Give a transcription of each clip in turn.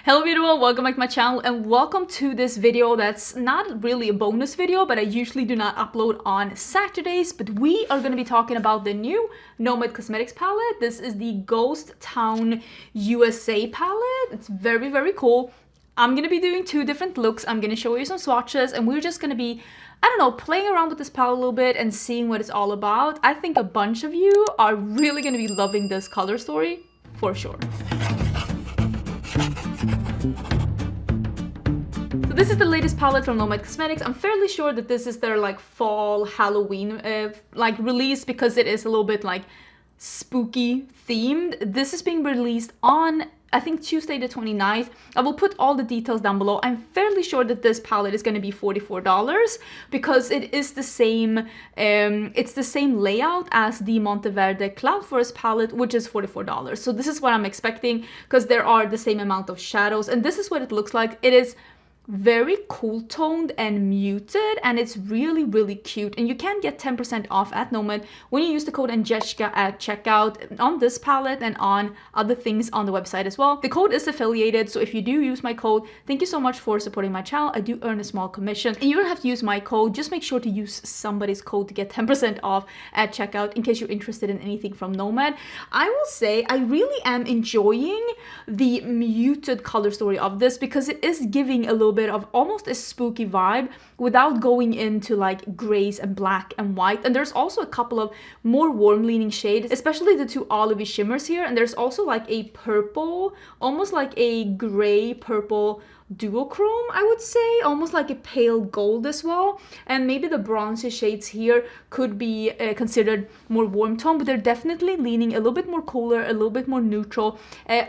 Hello beautiful, welcome back to my channel and welcome to this video that's not really a bonus video, but I usually do not upload on Saturdays, but we are going to be talking about the new Nomad Cosmetics palette. This is the Ghost Town USA palette. It's very, very cool. I'm going to be doing two different looks. I'm going to show you some swatches and we're just going to be, I don't know, playing around with this palette a little bit and seeing what it's all about. I think a bunch of you are really going to be loving this color story for sure. So this is the latest palette from Nomad Cosmetics. I'm fairly sure that this is their like fall Halloween like release because it is a little bit like spooky themed. This is being released on I think Tuesday the 29th. I will put all the details down below. I'm fairly sure that this palette is going to be $44 because it is the same it's the same layout as the Monteverde Cloud Forest palette, which is $44. So this is what I'm expecting because there are the same amount of shadows and this is what it looks like. It is very cool toned and muted and it's really cute, and you can get 10% off at Nomad when you use the code Angelica at checkout on this palette and on other things on the website as well. The code is affiliated, so if you do use my code, thank you so much for supporting my channel. I do earn a small commission and you don't have to use my code, just make sure to use somebody's code to get 10% off at checkout in case you're interested in anything from Nomad. I will say I really am enjoying the muted color story of this because it is giving a little bit of almost a spooky vibe without going into like grays and black and white. And there's also a couple of more warm leaning shades, especially the two olivey shimmers here. And there's also like a purple, almost like a gray purple duochrome, I would say, almost like a pale gold as well. And maybe the bronzy shades here could be considered more warm tone, but they're definitely leaning a little bit more cooler, a little bit more neutral.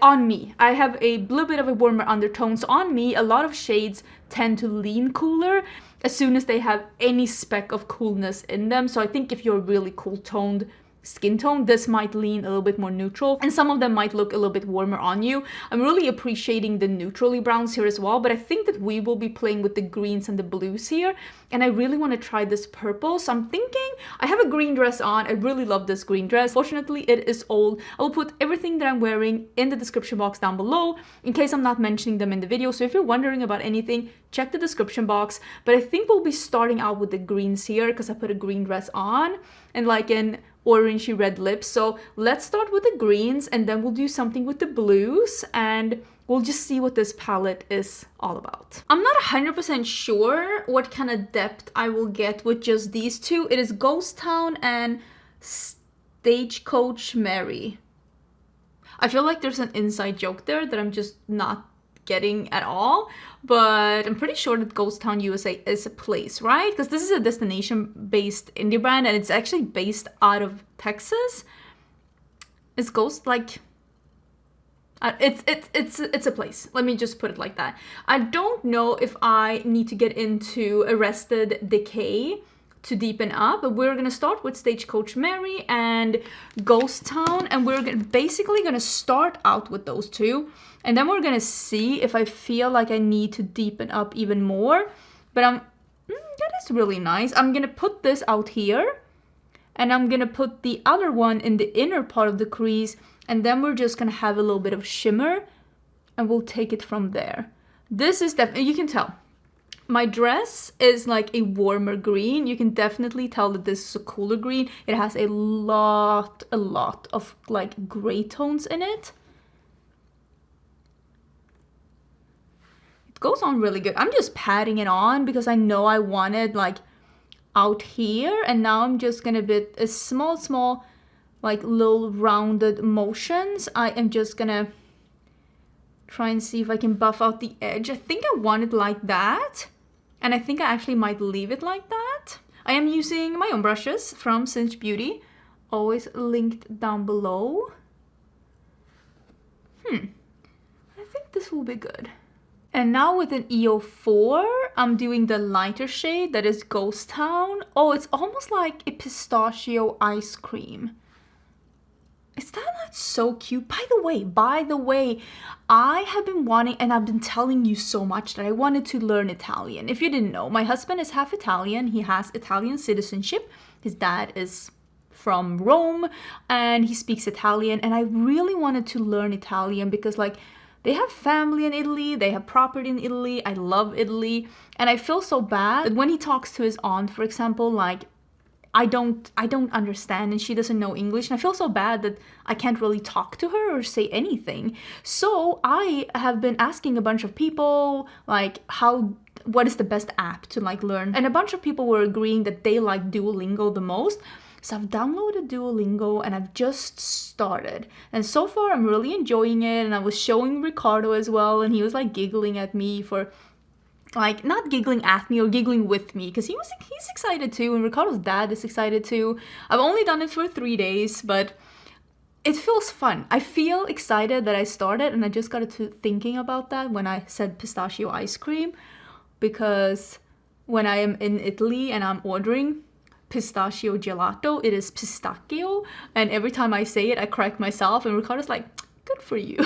On me, I have a little bit of a warmer undertone, so on me a lot of shades tend to lean cooler as soon as they have any speck of coolness in them. So I think if you're really cool toned skin tone, this might lean a little bit more neutral and some of them might look a little bit warmer on you. I'm really appreciating the neutrally browns here as well, but I think that we will be playing with the greens and the blues here, and I really want to try this purple. So I'm thinking, I have a green dress on. I really love this green dress. Fortunately it is old. I will put everything that I'm wearing in the description box down below in case I'm not mentioning them in the video, so if you're wondering about anything, check the description box. But I think we'll be starting out with the greens here because I put a green dress on and like an orangey red lips. So let's start with the greens and then we'll do something with the blues and we'll just see what this palette is all about. I'm not 100% sure what kind of depth I will get with just these two. It is Ghost Town and Stagecoach Mary. I feel like there's an inside joke there that I'm just not getting at all, but I'm pretty sure that Ghost Town USA is a place, right? Because this is a destination-based indie brand and it's actually based out of Texas. Is Ghost like it's a place. Let me just put it like that. I don't know if I need to get into Arrested Decay to deepen up, but we're gonna start with Stagecoach Mary and Ghost Town, and we're basically gonna start out with those two, and then we're gonna see if I feel like I need to deepen up even more. But that is really nice. I'm gonna put this out here, and I'm gonna put the other one in the inner part of the crease, and then we're just gonna have a little bit of shimmer, and we'll take it from there. This is definitely, you can tell. My dress is like a warmer green. You can definitely tell that this is a cooler green. It has a lot of like gray tones in it. It goes on really good. I'm just patting it on because I know I wanted like out here, and now I'm just gonna bit a small like little rounded motions. I am just gonna try and see if I can buff out the edge. I think I want it like that. And I think I actually might leave it like that. I am using my own brushes from Lunar Beauty, always linked down below. I think this will be good. And now with an EO4, I'm doing the lighter shade that is Ghost Town. Oh, it's almost like a pistachio ice cream. Is that not so cute? By the way, I have been wanting, and I've been telling you so much that I wanted to learn Italian. If you didn't know, my husband is half Italian. He has Italian citizenship. His dad is from Rome and he speaks Italian, and I really wanted to learn Italian because like they have family in Italy, they have property in Italy. I love Italy. And I feel so bad that when he talks to his aunt, for example, like I don't understand and she doesn't know English, and I feel so bad that I can't really talk to her or say anything. So I have been asking a bunch of people like what is the best app to like learn, and a bunch of people were agreeing that they like Duolingo the most. So I've downloaded Duolingo and I've just started, and so far I'm really enjoying it. And I was showing Ricardo as well, and he was like giggling at me for like not giggling at me or giggling with me, because he's excited too, and Ricardo's dad is excited too. I've only done it for 3 days, but it feels fun. I feel excited that I started, and I just got to thinking about that when I said pistachio ice cream, because when I am in Italy and I'm ordering pistachio gelato, it is pistachio, and every time I say it I correct myself, and Ricardo's like, good for you.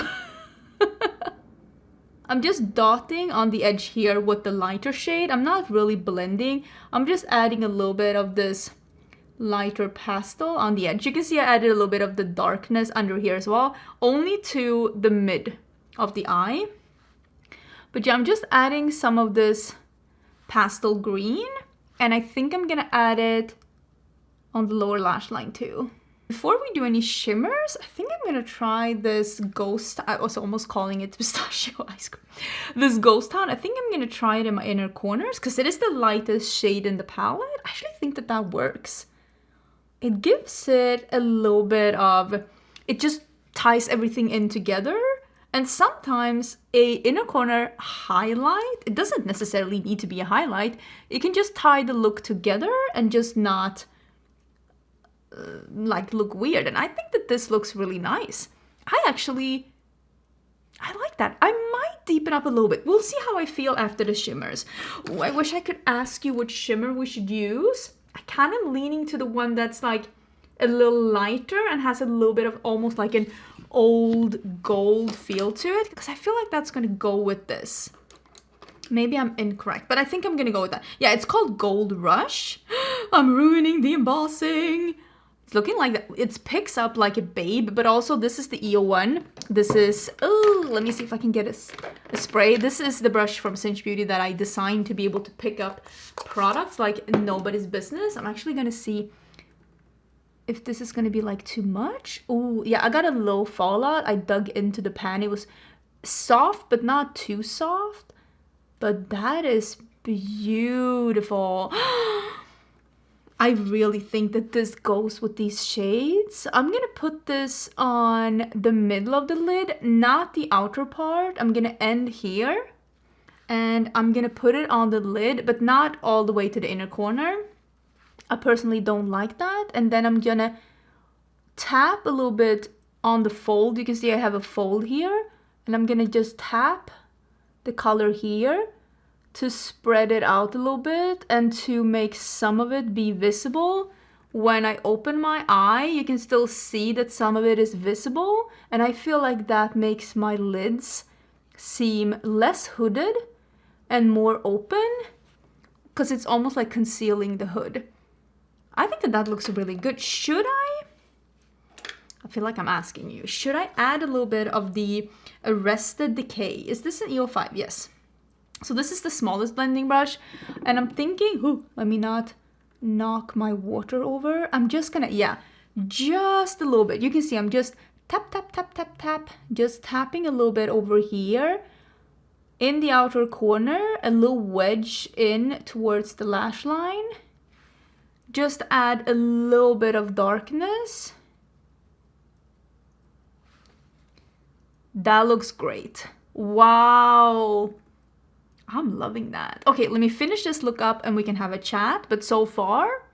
I'm just dotting on the edge here with the lighter shade. I'm not really blending. I'm just adding a little bit of this lighter pastel on the edge. You can see I added a little bit of the darkness under here as well, only to the mid of the eye. But yeah, I'm just adding some of this pastel green, and I think I'm gonna add it on the lower lash line too. Before we do any shimmers, I think I'm gonna try this ghost. I was almost calling it pistachio ice cream. This ghost town. I think I'm gonna try it in my inner corners because it is the lightest shade in the palette. I actually think that that works. It gives it a little bit of, it just ties everything in together. And sometimes a inner corner highlight, it doesn't necessarily need to be a highlight. It can just tie the look together and just not like look weird. And I think that this looks really nice. I like that. I might deepen up a little bit. We'll see how I feel after the shimmers. Ooh, I wish I could ask you which shimmer we should use. I kind of leaning to the one that's like a little lighter and has a little bit of almost like an old gold feel to it, because I feel like that's gonna go with this. Maybe I'm incorrect, but I think I'm gonna go with that. Yeah, it's called Gold Rush. I'm ruining the embossing. It's looking like that. It picks up like a babe, but also this is the EO1. This is, oh, let me see if I can get a spray. This is the brush from Cinch Beauty that I designed to be able to pick up products like nobody's business. I'm actually gonna see if this is gonna be like too much. Oh, yeah, I got a low fallout. I dug into the pan. It was soft, but not too soft. But that is beautiful. I really think that this goes with these shades. I'm gonna put this on the middle of the lid, not the outer part. I'm gonna end here. And I'm gonna put it on the lid, but not all the way to the inner corner. I personally don't like that. And then I'm gonna tap a little bit on the fold. You can see I have a fold here. And I'm gonna just tap the color here to spread it out a little bit and to make some of it be visible. When I open my eye, you can still see that some of it is visible. And I feel like that makes my lids seem less hooded and more open, because it's almost like concealing the hood. I think that that looks really good. Should I feel like I'm asking you, should I add a little bit of the Arrested Decay? Is this an EO5? Yes. So this is the smallest blending brush, and I'm thinking, let me not knock my water over. I'm just gonna, yeah, just a little bit. You can see I'm just tap, tap, tap, tap, tap, just tapping a little bit over here in the outer corner, a little wedge in towards the lash line. Just add a little bit of darkness. That looks great. Wow. I'm loving that. Okay, let me finish this look up and we can have a chat. But so far,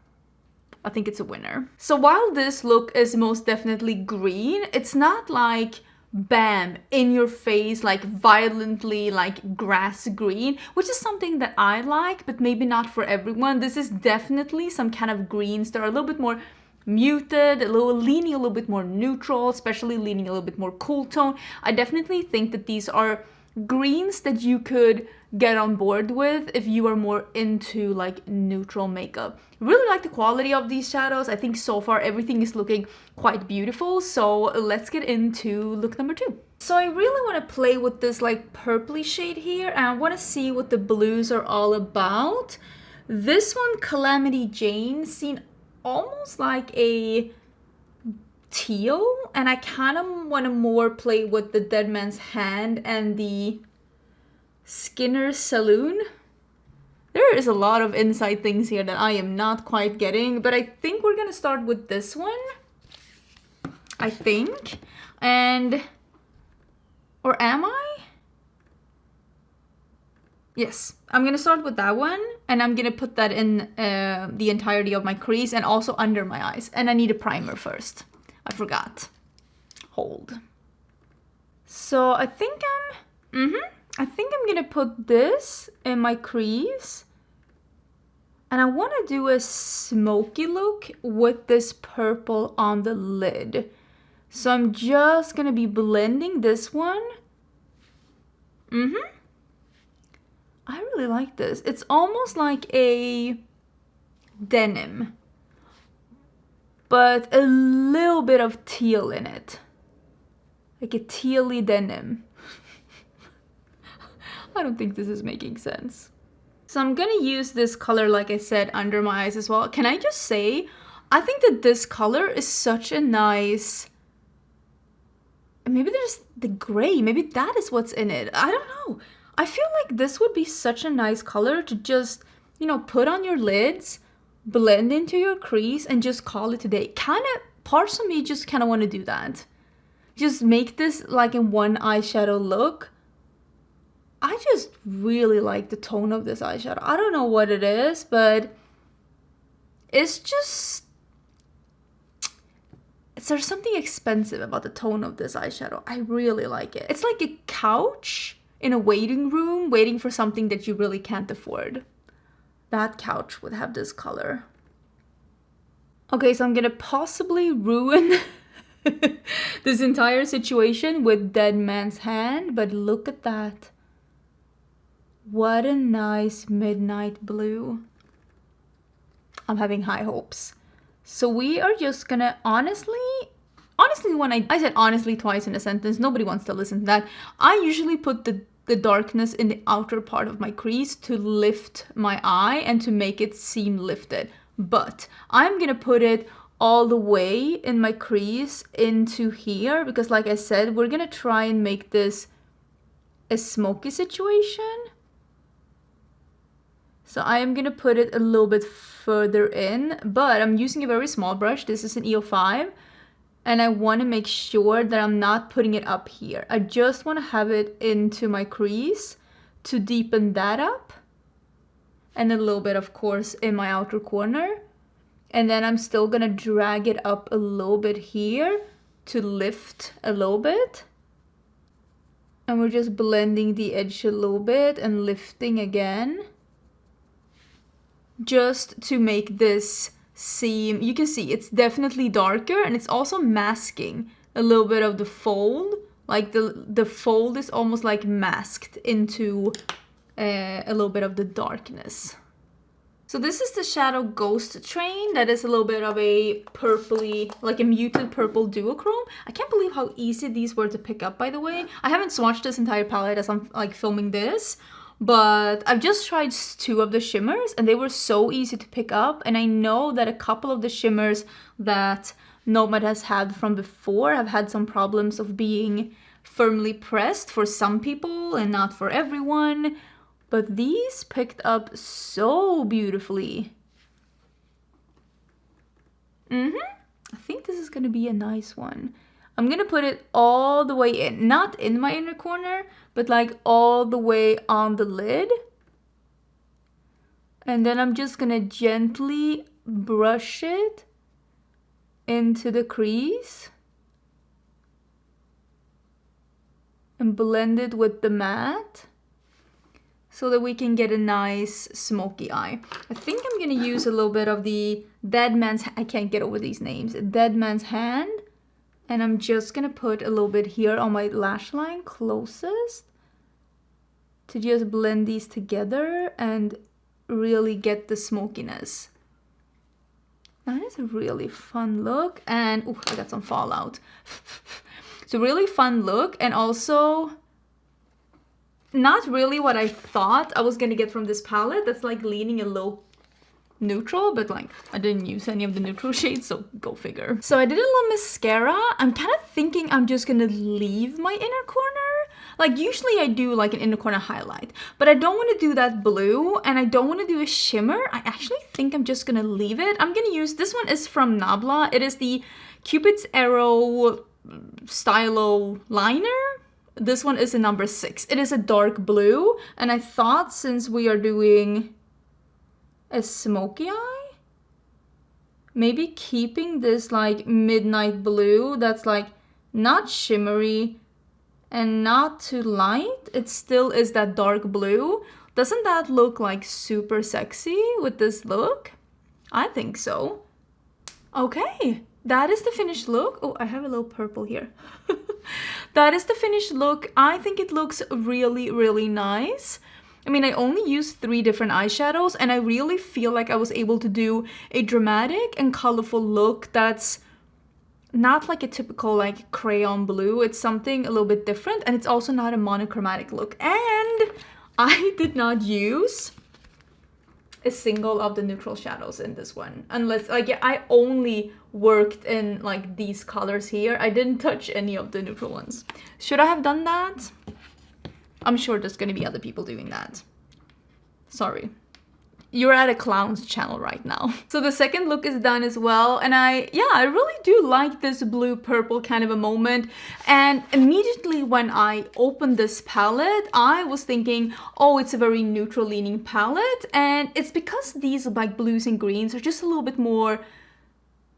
I think it's a winner. So while this look is most definitely green, it's not like bam, in your face, like violently like grass green, which is something that I like, but maybe not for everyone. This is definitely some kind of greens that are a little bit more muted, leaning a little bit more neutral, especially leaning a little bit more cool tone. I definitely think that these are greens that you could get on board with if you are more into like neutral makeup. Really like the quality of these shadows. I think so far everything is looking quite beautiful. So let's get into look number 2. So I really want to play with this like purpley shade here, and I want to see what the blues are all about. This one, Calamity Jane, seen almost like a teal, and I kind of want to more play with the Dead Man's Hand and the Skinner's Saloon. There is a lot of inside things here that I am not quite getting, but I think we're gonna start with this one. I think. And... or am I? Yes, I'm gonna start with that one, and I'm gonna put that in the entirety of my crease and also under my eyes. And I need a primer first. I forgot. Hold. So I think I think I'm gonna put this in my crease. And I want to do a smoky look with this purple on the lid. So I'm just gonna be blending this one. I really like this. It's almost like a denim, but a little bit of teal in it. Like a tealy denim. I don't think this is making sense. So I'm gonna use this color, like I said, under my eyes as well. Can I just say, I think that this color is such a nice... maybe there's the gray, maybe that is what's in it. I don't know. I feel like this would be such a nice color to just, you know, put on your lids, blend into your crease, and just call it a day. Kind of, parts of me just kind of want to do that. Just make this like in one eyeshadow look. I just really like the tone of this eyeshadow. I don't know what it is, but it's just... there's something expensive about the tone of this eyeshadow. I really like it. It's like a couch in a waiting room waiting for something that you really can't afford. That couch would have this color. Okay, so I'm gonna possibly ruin this entire situation with Dead Man's Hand, but look at that. What a nice midnight blue. I'm having high hopes. So we are just gonna honestly, when I said honestly twice in a sentence, nobody wants to listen to that. I usually put the darkness in the outer part of my crease to lift my eye and to make it seem lifted. But I'm gonna put it all the way in my crease into here because, like I said, we're gonna try and make this a smoky situation. So I am gonna put it a little bit further in, but I'm using a very small brush. This is an EO5, and I want to make sure that I'm not putting it up here. I just want to have it into my crease to deepen that up, and a little bit, of course, in my outer corner. And then I'm still gonna drag it up a little bit here to lift a little bit. And we're just blending the edge a little bit and lifting again. Just to make this seem, you can see it's definitely darker, and it's also masking a little bit of the fold. Like the fold is almost like masked into a little bit of the darkness. So this is the Shadow Ghost Train. That is a little bit of a purpley, like a muted purple duochrome. I can't believe how easy these were to pick up, by the way. I haven't swatched this entire palette as I'm like filming this, but I've just tried 2 of the shimmers and they were so easy to pick up. And I know that a couple of the shimmers that Nomad has had from before have had some problems of being firmly pressed for some people and not for everyone. But these picked up so beautifully. I think this is gonna be a nice one. I'm gonna put it all the way in, not in my inner corner, but like all the way on the lid. And then I'm just gonna gently brush it into the crease and blend it with the matte so that we can get a nice smoky eye. I think I'm gonna use a little bit of the Dead Man's, I can't get over these names, Dead Man's Hand. And I'm just gonna put a little bit here on my lash line closest. to just blend these together and really get the smokiness. That is a really fun look, and ooh, I got some fallout. It's a really fun look, and also not really what I thought I was gonna get from this palette. That's like leaning a little neutral, but like I didn't use any of the neutral shades, so go figure. So I did a little mascara. I'm kind of thinking I'm just gonna leave my inner corner. Like usually I do like an inner corner highlight, but I don't want to do that blue and I don't want to do a shimmer. I actually think I'm just gonna leave it. I'm gonna use, this one is from Nabla. It is the Cupid's Arrow Stylo Liner. This one is a number 6. It is a dark blue, and I thought since we are doing a smoky eye, maybe keeping this like midnight blue that's like not shimmery and not too light, it still is that dark blue. Doesn't that look like super sexy with this look? I think so. Okay, that is the finished look. Oh, I have a little purple here. That is the finished look. I think it looks really, really nice. I mean, I only used 3 different eyeshadows, and I really feel like I was able to do a dramatic and colorful look that's not like a typical like crayon blue. It's something a little bit different, and it's also not a monochromatic look. And I did not use a single of the neutral shadows in this one, unless like, yeah, I only worked in like these colors here. I didn't touch any of the neutral ones. Should I have done that? I'm sure there's gonna be other people doing that. Sorry. You're at a clown's channel right now. So the second look is done as well, and I really do like this blue purple kind of a moment. And immediately when I opened this palette, I was thinking, oh, it's a very neutral leaning palette, and it's because these like blues and greens are just a little bit more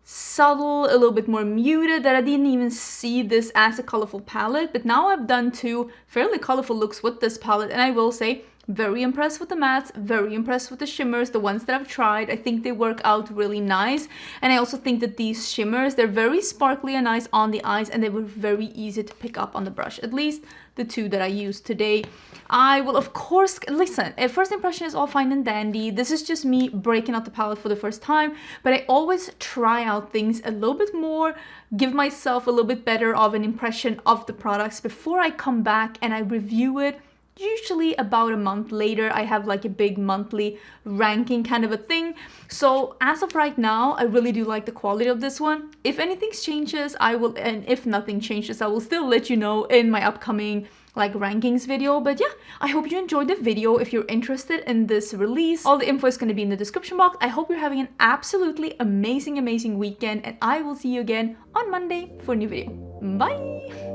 subtle, a little bit more muted, that I didn't even see this as a colorful palette. But now I've done 2 fairly colorful looks with this palette, and I will say, very impressed with the mattes, very impressed with the shimmers, the ones that I've tried. I think they work out really nice. And I also think that these shimmers, they're very sparkly and nice on the eyes, and they were very easy to pick up on the brush, at least the 2 that I used today. I will, of course, listen, a first impression is all fine and dandy. This is just me breaking out the palette for the first time, but I always try out things a little bit more, give myself a little bit better of an impression of the products before I come back and I review it. Usually about a month later. I have like a big monthly ranking kind of a thing. So as of right now, I really do like the quality of this one. If anything changes, I will, and if nothing changes, I will still let you know in my upcoming like rankings video. But yeah, I hope you enjoyed the video. If you're interested in this release, all the info is going to be in the description box. I hope you're having an absolutely amazing weekend, and I will see you again on Monday for a new video. Bye!